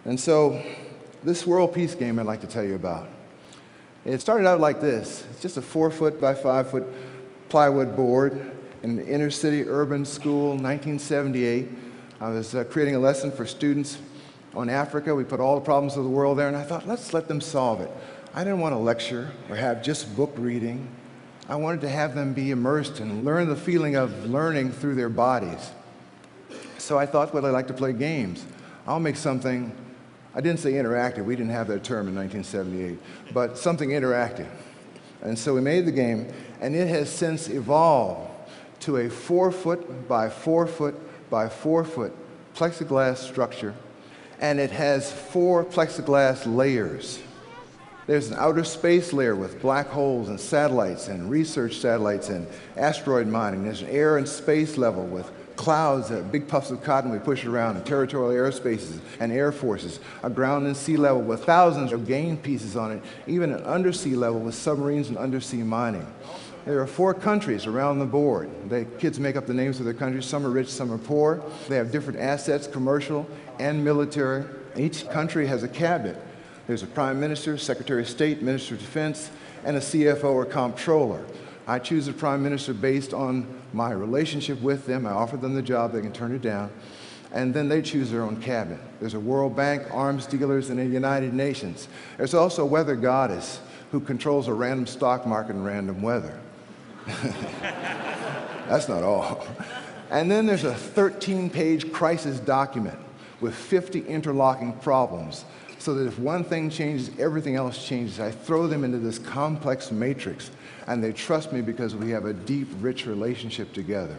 And so this world peace game I'd like to tell you about. It started out like this. It's just a 4-foot by 5-foot plywood board in an inner city urban school, 1978. I was creating a lesson for students on Africa. We put all the problems of the world there, and I thought, let's let them solve it. I didn't want to lecture or have just book reading. I wanted to have them be immersed and learn the feeling of learning through their bodies. So I thought, well, I'd like to play games. I'll make something, I didn't say interactive, we didn't have that term in 1978, but something interactive. And so we made the game, and it has since evolved to a 4-foot by 4-foot by 4-foot plexiglass structure, and it has 4 plexiglass layers. There's an outer space layer with black holes and satellites and research satellites and asteroid mining. There's an air and space level with clouds, big puffs of cotton we push around, and territorial airspaces and air forces. A ground and sea level with thousands of game pieces on it, even an undersea level with submarines and undersea mining. There are 4 countries around the board. The kids make up the names of their countries. Some are rich, some are poor. They have different assets, commercial and military. Each country has a cabinet. There's a prime minister, secretary of state, minister of defense, and a CFO or comptroller. I choose a prime minister based on my relationship with them. I offer them the job, they can turn it down, and then they choose their own cabinet. There's a World Bank, arms dealers, and a United Nations. There's also a weather goddess who controls a random stock market and random weather. That's not all. And then there's a 13-page crisis document with 50 interlocking problems, so that if one thing changes, everything else changes. I throw them into this complex matrix, and they trust me because we have a deep, rich relationship together.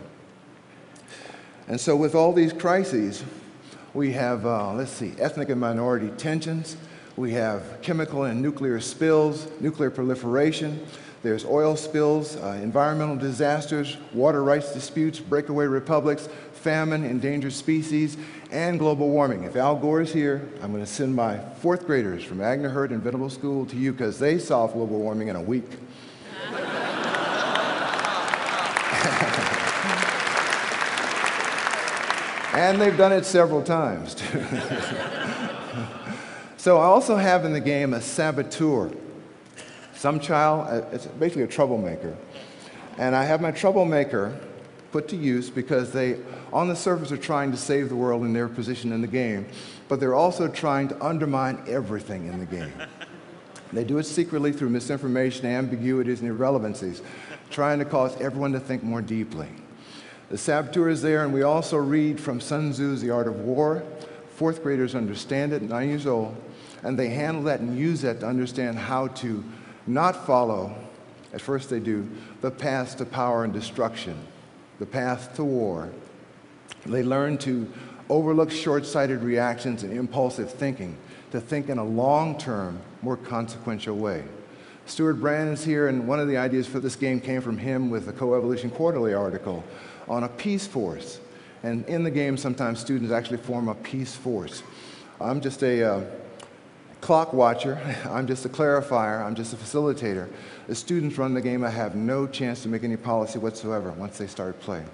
And so with all these crises, we have, ethnic and minority tensions, we have chemical and nuclear spills, nuclear proliferation, there's oil spills, environmental disasters, water rights disputes, breakaway republics, famine, endangered species, and global warming. If Al Gore is here, I'm going to send my 4th graders from Agner Hurt and Venable School to you because they solved global warming in a week. And they've done it several times, too. So I also have in the game a saboteur. Some child, it's basically a troublemaker. And I have my troublemaker put to use because they, on the surface, are trying to save the world in their position in the game, but they're also trying to undermine everything in the game. They do it secretly through misinformation, ambiguities, and irrelevancies, trying to cause everyone to think more deeply. The saboteur is there, and we also read from Sun Tzu's The Art of War. 4th graders understand it, 9 years old, and they handle that and use that to understand how to not follow, at first they do, the path to power and destruction, the path to war. They learn to overlook short-sighted reactions and impulsive thinking, to think in a long-term, more consequential way. Stuart Brand is here, and one of the ideas for this game came from him with the Co-Evolution Quarterly article on a peace force. And in the game, sometimes students actually form a peace force. I'm just a clock watcher, I'm just a clarifier, I'm just a facilitator. The students run the game. I have no chance to make any policy whatsoever once they start playing.